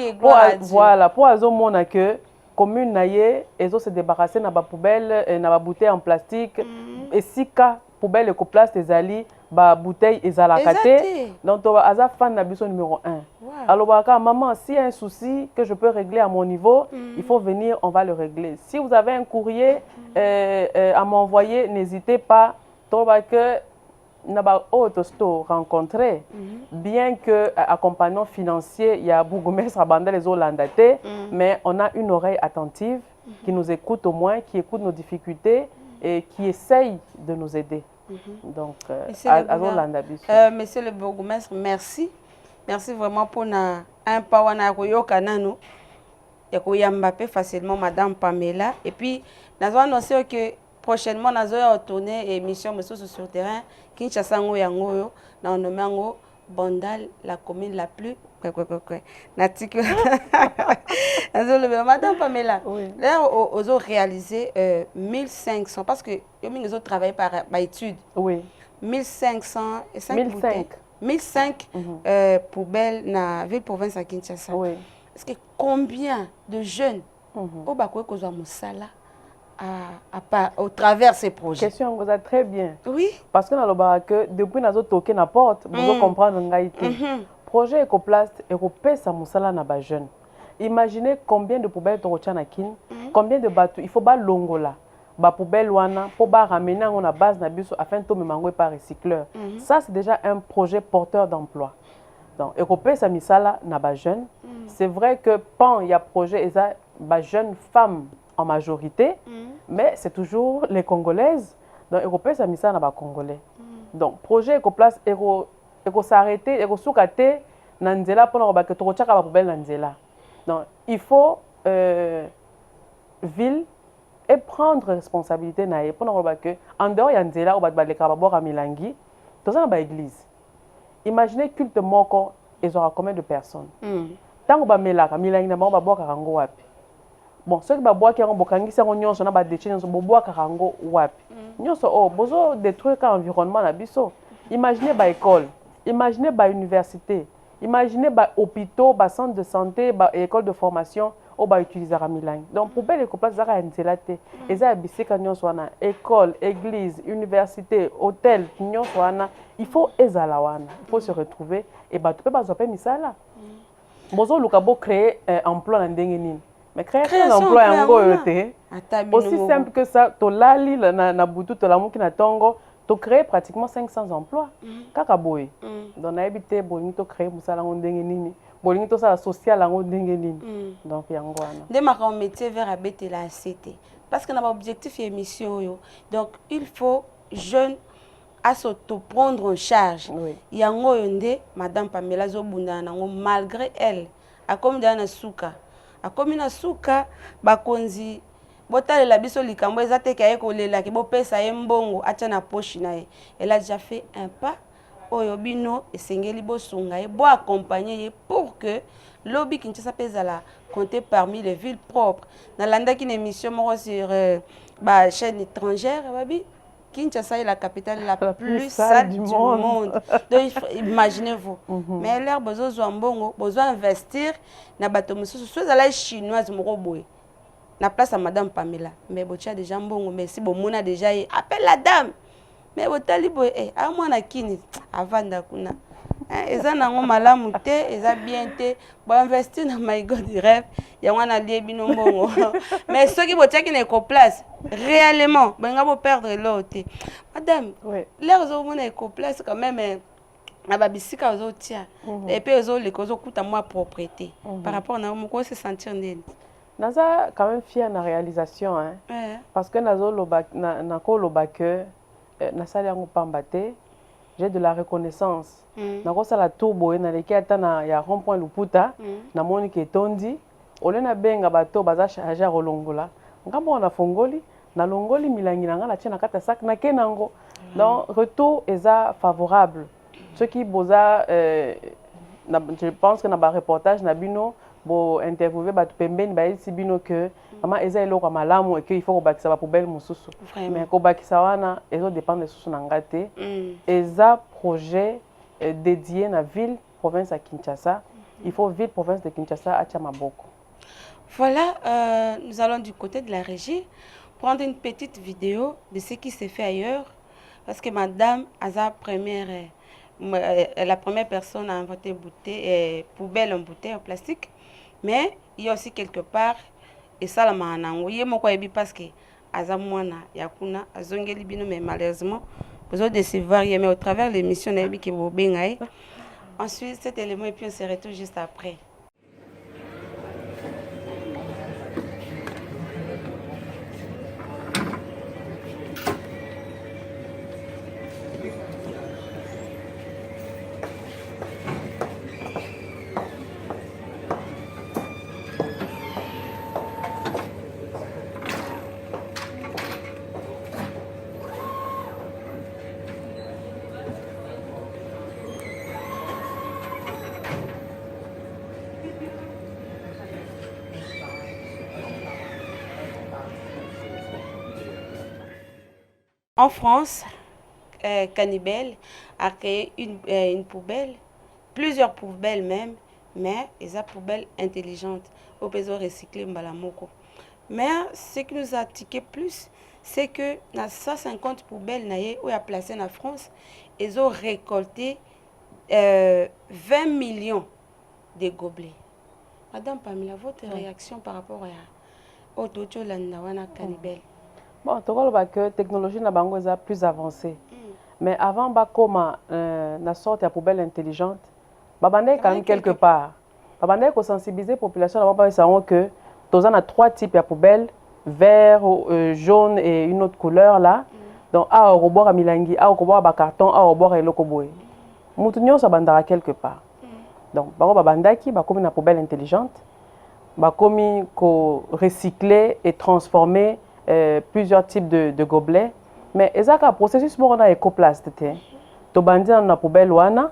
voilà pour azo mona que commune naie ezo se débarrasser na ba poubelle na ba bouteille en plastique et sika poubelle ko place ezali ba bouteille ezalaka te donc to aza fan na biso numéro 1 alors baka maman s'il y a un souci que je peux régler à mon niveau il faut venir on va le régler si vous avez un courrier à m'envoyer n'hésitez pas to ba que na ba auto store rencontrer bien que accompagnement financier il y a bourgmestre banda les Hollandais mais on a une oreille attentive qui nous écoute au moins qui écoute nos difficultés et qui essaye de nous aider. Donc, Monsieur le bourgmestre, merci. Merci vraiment pour un pawana koyokanano. Et koyamba facilement Madame Pamela. Et puis, nous avons annoncé que prochainement, nous allons tourner émission sur le terrain. Kinshasa Ngoyangoyo, nous avons nommé Bondal, la commune la plus. Madame Pamela, là, ils ont réalisé 1500, parce que ils ont travaillé par étude. Oui. 1505 poubelles dans la ville province à Kinshasa. Oui. Est-ce que combien de jeunes au au travers ces projets? Question vous a très bien. Oui. Parce que depuis nous avons toqué la porte, vous comprenez le projet Ecoplast européen ça musala na ba jeune. Imaginez combien de poubelles tu as kin, combien de bateaux il faut ba longola, ba poubelle wana pour ba ramener on a base na biso afin to memango par recycleur. Ça c'est déjà un projet porteur d'emploi. Donc européen ça misala na ba jeune. C'est vrai que pan il y a projet et ça ba jeunes femmes en majorité, mais c'est toujours les Congolaises. Donc européen ça misala na ba Congolais. Donc projet Ecoplast il faut s'arrêter, il faut s'arrêter nanzela pour que tu retires la poubelle nanzela. Donc il faut ville et prendre responsabilité nae pour que en dehors yanzela au bas de kababor à Milangi, dans une église. Imaginez culte moko ils aura combien de personnes. Tant que ba melaka Milangi na ba boka rango wapi. Bon ceux qui ba boka rango bokangi ça nyonso na ba déchet nyonso bo boka rango wapi. Nyonso oh bozo détruire l'environnement na biso. Imaginez ba école. Imaginez ba université, imaginez ba hôpitaux, ba centre de santé, ba école de formation au ba utiliser à Milan. Donc pour belle Ecoplast ça a intelate, eza bisika nyonso wana, école, église, université, hôtel, nyonso wana, il faut ezala wana, il faut se retrouver et ba tu peux pas zoper misala. Bozo lukabo créer emploi na ndenge nini. Mais créer un emploi yango yote. Aussi simple que ça, to lali na butu to la muki na tongo. Tu crées pratiquement 500 emplois. Kakaboy. Donc, on a habité, tu crées la social. Donc, il y a un métier vers la ACT. Parce que nous avons un objectif et mission. Donc, il faut jeunes à s'auto-prendre en charge. Il y a Madame Pamela Zobunda, malgré elle, à comme dans Souka. À comme dans Souka, Bakonzi. La biso likambo ezate kaye kolela ki bo pesa mbongo acha na poche na ye. Elle a déjà fait un pas oyo bino esengeli bo sunga ye bo accompagner pour que lobby Kinshasa pezala compter parmi les villes propres. Na landa ki une émission moko sur ba chaîne étrangère babi Kinshasa est la capitale la plus sale du monde. Donc imaginez-vous. Mais l'air besoin zwambongo, besoin investir na bato mususu soit la chinoise moko boye. La place à Madame Pamela. Mais botia déjà bon, mais si bon mona déjà appelle la dame. Mais botali boy à moi na kini avant d'akuna. Eza nango malamu te, eza bien te. Bo investir na my god rêve, ya wana lie bino mbongo. Mais ceux qui botia qui n'est qu'au place, réellement, benga bo perdre l'autre. Madame, l'air zo mona qu'au place quand même na babisika zo tia. Et puis zo les causes coûte à moi propriété. Par rapport na mo ko se sentir nene. Naza quand même fier de la réalisation, hein? Parce que nazo j'ai de la reconnaissance. Nako sala turbo na leki ata na ya rond-point Luputa na moni ke tondi olena benga bato baza charger rolongola ngambo na fongoli na longoli milangi na ngala tia na kata sac na kenango. Donc retour eza favorable. Ce qui boza, je pense que dans le reportage, Nabino, bo interviewé ba tupembeni ba isi bino que ama eza eloko malamu et que il faut kobakisa ba poubelle mususu. Mais kobakisa wana ezo dépendre de susu ngate. Eza projet dédié na ville province à Kinshasa. Il faut ville province de Kinshasa à Chamaboko. Voilà, nous allons du côté de la régie prendre une petite vidéo de ce qui s'est fait ailleurs parce que madame Aza la première personne à inventer poubelle en bouteille en plastique. Mais il y a aussi quelque part, et ça la manango, il y a mon parce que Azamwana, Yakuna, Azongeli Bino, mais malheureusement, vous avez décevoir, mais au travers de l'émission, qui vous bengaye. Ensuite, cet élément, et puis on se retrouve juste après. En France, Cannibel a créé une poubelle, plusieurs poubelles même, mais ils ont poubelles intelligentes, au besoin recycler mbalamoko. Mais ce qui nous a tiqué plus, c'est que dans 150 poubelles où il a placé en France, ils ont récolté 20 millions de gobelets. Madame Pamela, votre réaction par rapport à Otocho Landawana Cannibel? Bon, tu vois que la technologie na bango est plus avancée. Mais avant bakoma na sorte de poubelle intelligente, babandé quand même quelque part. Babandé ko sensibiliser la population là bas savons que tu as 3 types de poubelles, vert, jaune et une autre couleur là. Donc a au bord à milangi, a au bord à carton, a au bord à lokoboé. Moutunyo ça bandara quelque part. Donc bako babandaki bakomi na poubelle intelligente, bakomi ko recycler et transformer plusieurs types de gobelets. Mais il y a un processus pour la écoplast. Tu bandi dans la poubelle wana.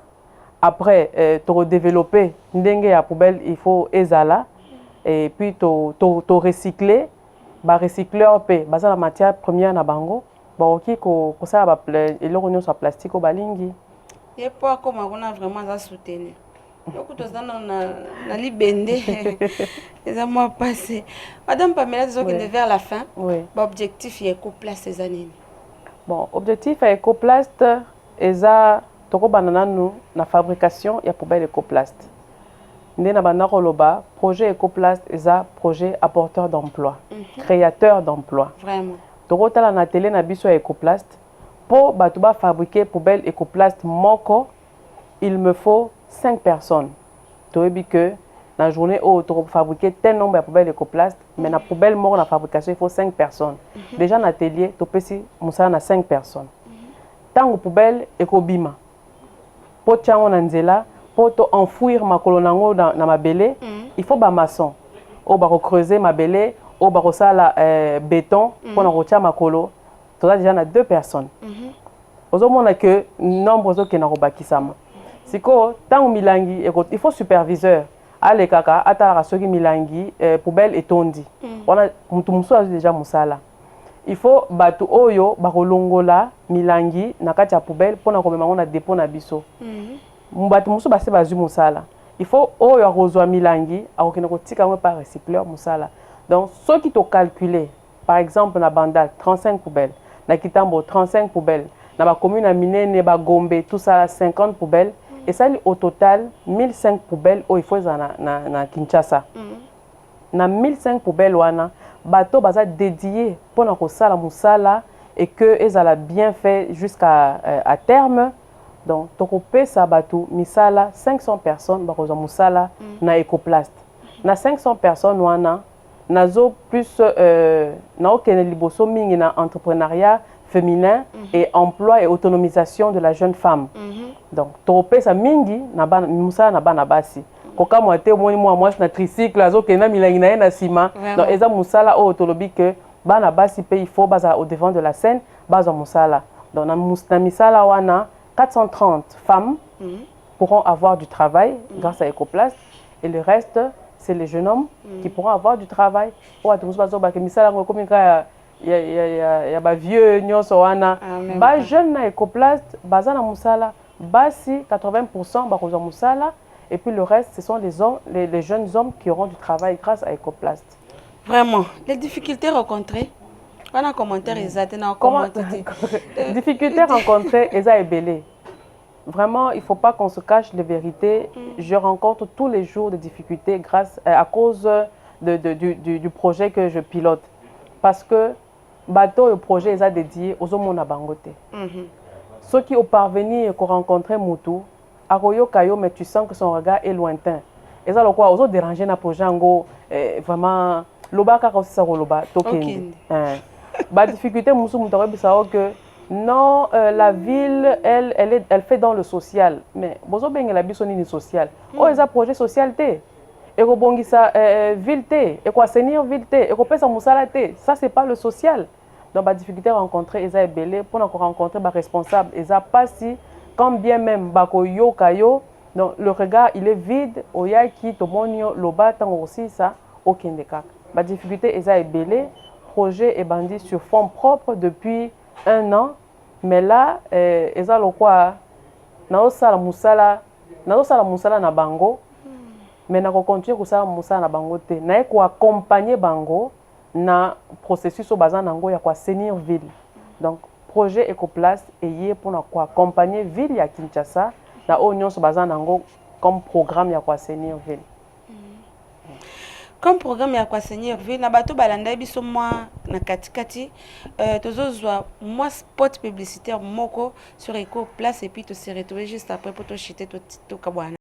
Après, tu développer la poubelle, il faut ezala. Et puis tu recycler. Ba recycleur pe, basa la matière première na bango. Ba oki ko ça ba eloko sur plastique au balingi. Et pas comme on a vraiment ça soutenu. Donc tout ça na libende. Les mois passés. Madame Pamela, disons qu'il est vers la fin. L'objectif est écoplast ces années. Bon, objectif à écoplast eza toko banana nous na fabrication ya poubelle écoplast. Ndena bana koloba projet écoplast eza projet apporteur d'emploi, créateur d'emploi. Vraiment. Toko tala na télé na biso ya écoplast pour batuba fabriquer poubelle écoplast moko, il me faut 5 personnes. Tu vois que dans la journée où tu fabriquer tel nombre de poubelles écoplast, mais dans la poubelle mort dans la fabrication, il faut 5 personnes. Déjà dans l'atelier, tu peux si moussa na 5 personnes. Tant que poubelle écobima, pour tiens nzela, pour enfouir ma colonango dans ma belé, il faut ba maçon. Ou ba creuser ma belé, ou ba la béton pour na retirer ma colo. Tu as déjà na 2 personnes. Aujourd'hui, on a que nombre qui na robakisama. Siko tant milangi, il faut superviseur. Ale kaka atala soki milangi poubelle etondi wana mutu musu azu déjà musala il faut batu oyo bakolongola milangi na kati ya poubelle pona komema ngona dépôt na biso batu musu base bazu musala il faut oyo akozwa milangi akokina kotika ngo par recycleur musala. Donc soki to calculer par exemple na Bandal 35 poubelles, na Kitambo 35 poubelles, na ba commune na Minene ba Gombe tout ça 50 poubelles. Et ça, au total, 1005 poubelles où il faut na Kinshasa. Na 1005 poubelles, wana, bateau baza dédié pour na kosala musala et que ils ont bien fait jusqu'à à terme. Donc, tokopé sa bateau misala 500 personnes bakoza musala na écoplast. Na 500 personnes wana, nazo plus na okene liboso mingi na entrepreneuriat féminin et emploi et autonomisation de la jeune femme. Donc, topé sa mingi na bana musala na bana basi. Koka moite omoni moi na tricycle azo kena milangi na na sima. Donc, eza musala o tolobi que bana basi pe il faut baza au devant de la scène, baza musala. Donc na misala wana 430 femmes pourront avoir du travail grâce à Ecoplast. Et le reste, c'est les jeunes hommes qui pourront avoir du travail. Il y a vieux jeunes na Ecoplast, bazana musala, basi 80% bakoza musala, et puis le reste, ce sont les jeunes hommes qui auront du travail grâce à Ecoplast. Vraiment, les difficultés rencontrées, on a commentaire exact, difficultés rencontrées, eza ebele. Vraiment, il ne faut pas qu'on se cache les vérités. Je rencontre tous les jours des difficultés à cause du projet que je pilote. Parce que le projet est dédié aux hommes à Bangote. Ceux qui ont parvenu et qui ont rencontré Moutou, mais tu sens que son regard est lointain. Et ça, quoi, aux autres dérangés dans le projet, vraiment, loba aussi ça loba tokendi. Ba difficulté, Moussou que non, la ville, elle fait dans le social. Mais bozo benga la biso ni social. Oh, ils ont projet social té. Et ko bongisa ville té, et ko assainir ville té, et ko pesa musala té. Ça c'est pas le social. Donc ba difficulté rencontrée, ils ont belé pour nous rencontrer ba responsable, ils ont pas si quand bien même ba ko yo kayo. Donc le regard il est vide, oya ki tomonio loba tango aussi ça aucun des cas. Ba difficulté ils ont belé, projet est bandit sur fonds propres depuis 1 an, mais là, ils ont quoi? Na sala musala na bango, mais na continuer kusala musala na bango te. Na ko accompagner bango na processus au bazan nango ya ko assainir ville. Donc projet Ecoplast est pour na ko accompagner ville ya Kinshasa na union so bazan nango comme programme ya ko assainir ville. Comme programme ya kwa Seigneur ville na bato balanda biso moi na katikati tozozwa moi spot publicitaire moko sur Ecoplast et puis to se retrouver juste après pour to chiter to kabwana.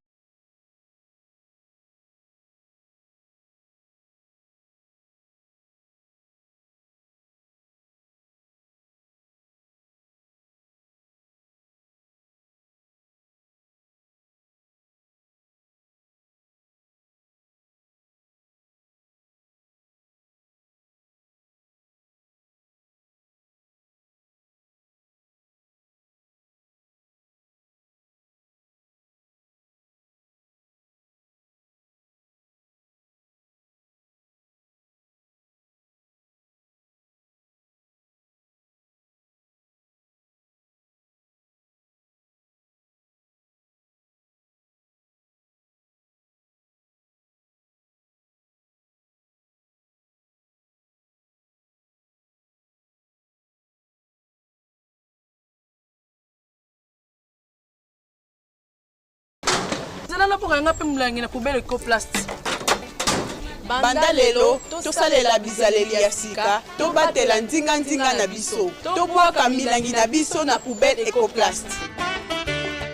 Banda lelo tosalela bizaleli ya sika tobatela nzinga na biso tobwaka milangi na biso na poubelle Ecoplast.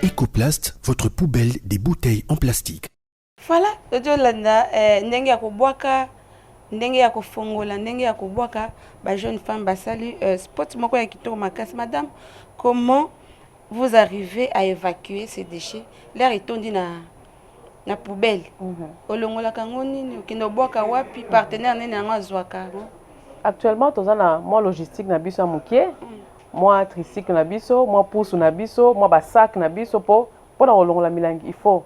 Ecoplast, votre poubelle des bouteilles en plastique. Voilà, tozolanda ndenge ya kobwaka, ndenge ya kofongola, ndenge ya kobwaka ba jeune femme basali spot moko ya kitoko makasi. Madame, comment vous arrivez à évacuer ces déchets? L'air est tondi na poubelle. Olongola kango nini okende obwaka wapi partenaire nene yango azwaka? Actuellement toza na moi logistique na biso mukie, moi tricycle na biso, moi pousse na biso, moi ba sac na biso pour na olongola milangi. Il faut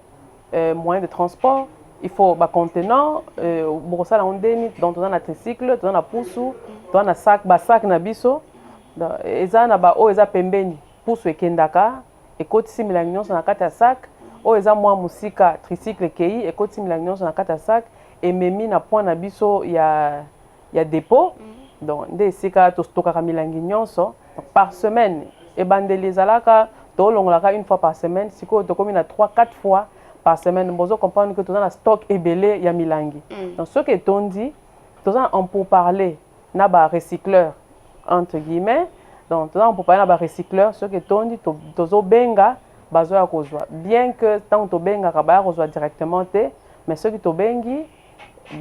moyen de transport, il faut ba contenant brossa na ondeni, donc toza na tricycle, toza na pousse, toza na sac ba sac na biso. Eza na ba o eza pembeni, pousse ekendaka, ekotisi milangi nyonso na kati ya sac. O eza mwa musika tricycle kei ekoti milangi nyonso na kati ya sac ememi na point na biso ya dépôt. Donc nde esika tostokaka milangi nyonso par semaine ebandeli ezalaka tolongolaka une fois par semaine, sikoyo tokomi na 3-4 fois par semaine. Bozo comprendre que toza na stock ebele ya milangi. Donc ce que tondi toza on pour parler na ba recycleur entre guillemets. Donc toza on pour parler na ba recycleur ce que tondi tozo benga bazoya kozwa, bien que tant to benga kabaya kozwa directement te, mais ceux qui to bengi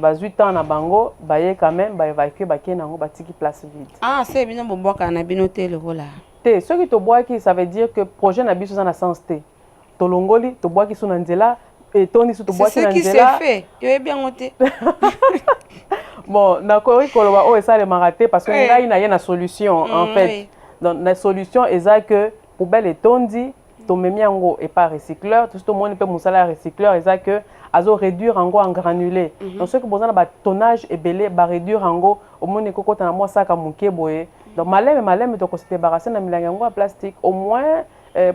bazui temps na bango baye quand même ba évacuer ba kenango ba tiki place vide. Ah, c'est bien bon boka na binote le rola. Te ceux qui to boaki ça veut dire que projet na biso na sens te. To longoli to boaki sous nzela et toni sous to boaki na nzela. C'est ce qui s'est fait. Yo est bien monté. Bon, na ko koloba o esa le maraté parce que ngai na yena solution en fait. Donc la solution est que poubelle est tondi tomemi yango et pas recycleur tout le monde peut musala recycleur eza que azo réduire yango en granulé donc ce que besoin ba tonnage ebele ba réduire yango au monde kokota na moi saka muke boye donc malème to ko se débarrasser na milangi yango en plastique au moins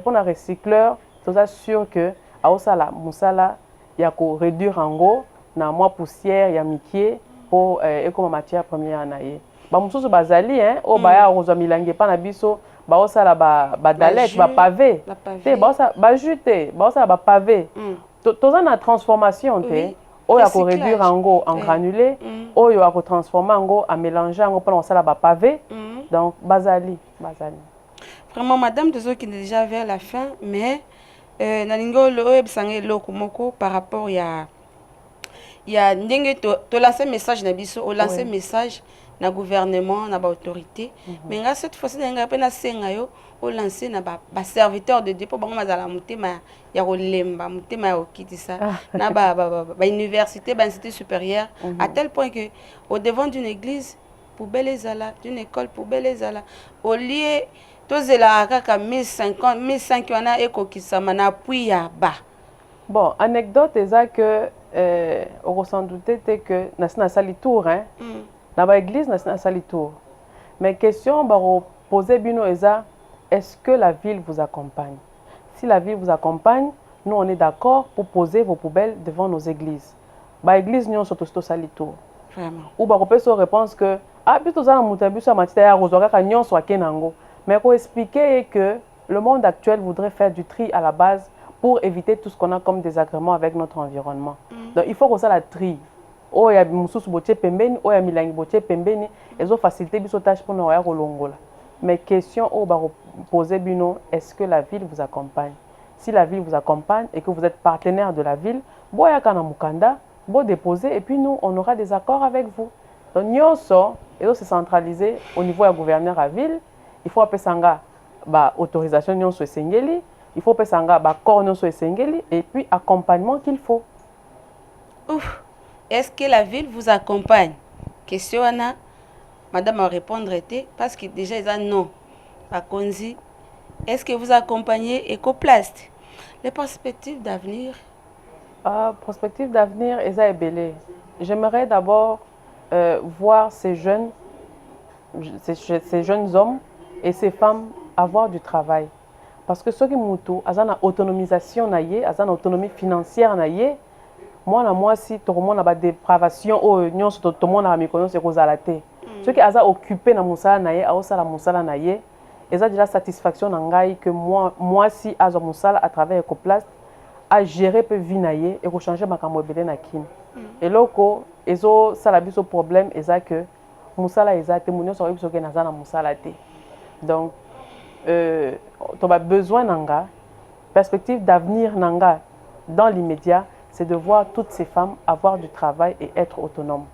pour na recycleur tout ça sûr que aosala musala ya ko réduire yango na moi poussière ya mikie pour comme matière première na ye ba mususu bazali o baya ozwa milangi pa na biso baosala ba dalek ba pavé te ba jute baosala ba pavé toza na transformation te oyo ya ko réduire yango en granulé oyo ya ko transformer yango en mélanger yango pour osala ba pavé donc bazali vraiment madame Tozo qui est déjà vers la fin mais nalingo lo ebsange loko moko par rapport ya ndenge to lancer message na biso o lancer message na gouvernement na ba autorité mais nga cette fois-ci nga pe na senga yo o lancer na ba serviteur de dépôt bango mazala mutema ya kolemba mutema ya okitisa na ba université ba institut supérieur à tel point que au devant d'une église poubelle ezala d'une école poubelle ezala au lieu tozela kaka 1050 1500 wana ekokisama na appui ya ba bon anecdote eza que on ressent douter que na sali tour dans l'église na sali tour mais question ba poser bino eza est-ce que la ville vous accompagne si la ville vous accompagne nous on est d'accord pour poser vos poubelles devant nos églises ba église nyon surtout sali tour vraiment ou ba repéso réponse que plutôt ça mutambi so matita ya rozwaka ka nyon so akenango mais pour expliquer que le monde actuel voudrait faire du tri à la base pour éviter tout ce qu'on a comme désagrément avec notre environnement. Donc il faut que ça la tri. Oh ya mususu botie pembeni, oh ya milangi botie pembeni, ils ont facilité biso tâche pour nous ya kolongola. Mais question au ba poser bino, est-ce que la ville vous accompagne? Si la ville vous accompagne et que vous êtes partenaire de la ville, boya kana mukanda, bo déposer et puis nous on aura des accords avec vous. Donc nyonso, ils se centraliser au niveau du gouverneur à ville, il faut appeler sanga ba autorisation nyonso esengeli. Il faut passer un accord et puis accompagnement qu'il faut. Ouf. Est-ce que la ville vous accompagne? Question Anna. Madame va répondre parce que déjà ils ont non. À Konzi, est-ce que vous accompagnez Ecoplast? Les perspectives d'avenir? Perspectives d'avenir, est belé. J'aimerais d'abord voir ces jeunes hommes et ces femmes avoir du travail. Parce que ce qui moutou, a une autonomisation naie, a une autonomie financière naie. Moi si tout le monde a des dépravation ou union tout le monde a mis connaissance c'est cause à la tête. Ceux qui a occupé na musala naie, a aussi la musala naie, ils ont déjà satisfaction nangai que moi si a un musala à travers Ecoplast a géré peu vie naie et ko changer ma kamobele na kin. Et loko ezo sala biso problème eza que musala ezate munyo so biso ke na za na musala te. Donc tu as besoin nanga perspective d'avenir nanga dans l'immédiat c'est de voir toutes ces femmes avoir du travail et être autonomes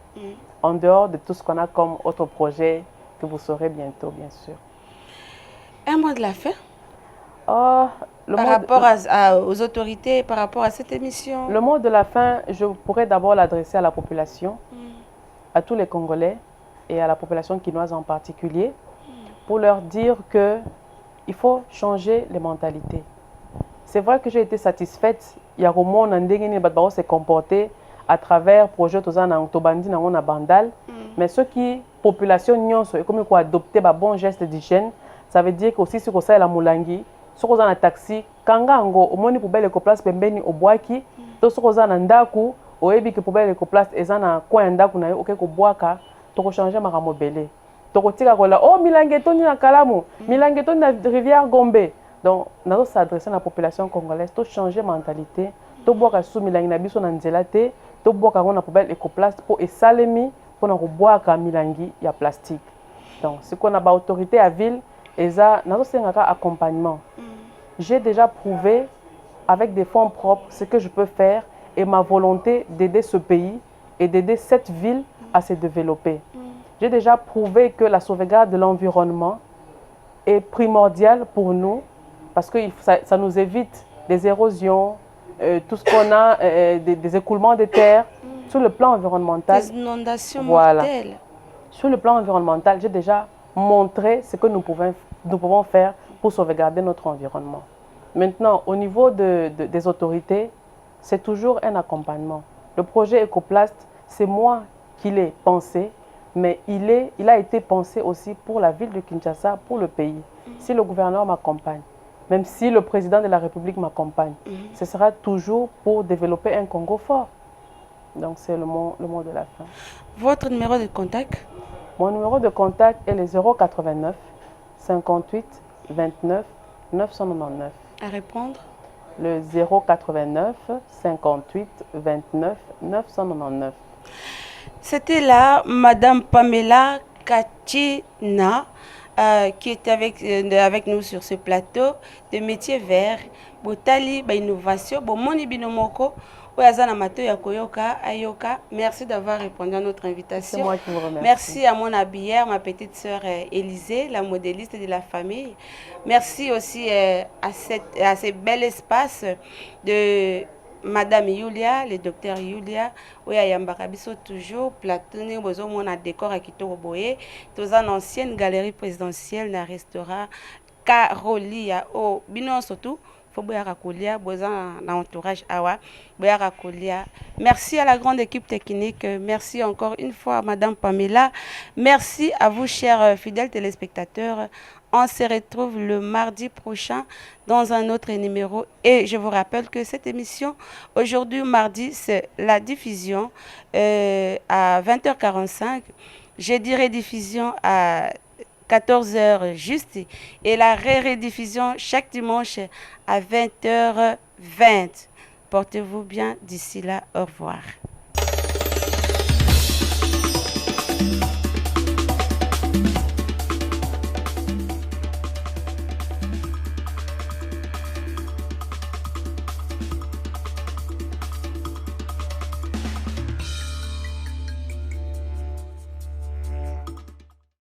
en dehors de tout ce qu'on a comme autre projet que vous saurez bientôt bien sûr. Un mot de la fin par rapport aux autorités par rapport à cette émission. Le mot de la fin je pourrais d'abord l'adresser à la population à tous les Congolais et à la population quinoise en particulier pour leur dire que il faut changer les mentalités. C'est vrai que j'ai été satisfaite. Il y a Roman Nandengini Badbaro s'est comporté à travers le projet Tozana Tobandi na Bandal. Mais ceux qui, population nyonso, comme ils ont adopté un bon geste d'hygiène, ça veut dire qu'aussi si vous avez la moulangi, si vous avez un taxi, quand vous avez une poubelle écoplace pembeni au boaki, si vous avez un ndaku, vous avez une poubelle écoplace et vous avez un coin ndaku na yo, ok ko boaka, to changer ma ramobele. Oh, Milangetoni na Kalamu, Milangetoni na rivière Gombe. Donc, nous allons s'adresser à la population congolaise, pour changer de mentalité, pour boire sous Milangi na biso na nzelate, pour boire na poubelle écoplast, pour esalemi, pour na boire Milangi ya plastique. Donc, ce qu'on a ba autorité à ville, et ça, nous allons accompagnement. J'ai déjà prouvé avec des fonds propres ce que je peux faire et ma volonté d'aider ce pays et d'aider cette ville à se développer. J'ai déjà prouvé que la sauvegarde de l'environnement est primordiale pour nous parce que ça nous évite des érosions, tout ce qu'on a, des écoulements de terre. Sur le plan environnemental, des inondations mortelles. Sur le plan environnemental, j'ai déjà montré ce que nous pouvons faire pour sauvegarder notre environnement. Maintenant, au niveau des autorités, c'est toujours un accompagnement. Le projet Ecoplast, c'est moi qui l'ai pensé, mais il a été pensé aussi pour la ville de Kinshasa, pour le pays. Si le gouverneur m'accompagne, même si le président de la République m'accompagne, ce sera toujours pour développer un Congo fort. Donc c'est le mot de la fin. Votre numéro de contact? Mon numéro de contact est le 089 58 29 999. À répondre? Le 089 58 29 999. C'était là Madame Pamela Kachina qui était avec nous sur ce plateau de métier vert. Botali, ba innovation, bon moni binomoko. Merci d'avoir répondu à notre invitation. C'est moi qui vous remercie. Merci à mon habillère, ma petite sœur Élisée, la modéliste de la famille. Merci aussi à ce bel espace de Madame Yulia, le docteur Yulia. Oui, à Yambarabiso toujours, plateau, nous avons un décor à Kitoko Boye. Dans une ancienne galerie présidentielle, dans un restaurant Carolia, au Binon surtout. Merci à la grande équipe technique. Merci encore une fois à Madame Pamela. Merci à vous, chers fidèles téléspectateurs. On se retrouve le mardi prochain dans un autre numéro. Et je vous rappelle que cette émission, aujourd'hui, mardi, c'est la diffusion à 20h45. Jeudi, rediffusion à 14h juste et la rediffusion chaque dimanche à 20h20. Portez-vous bien d'ici là. Au revoir.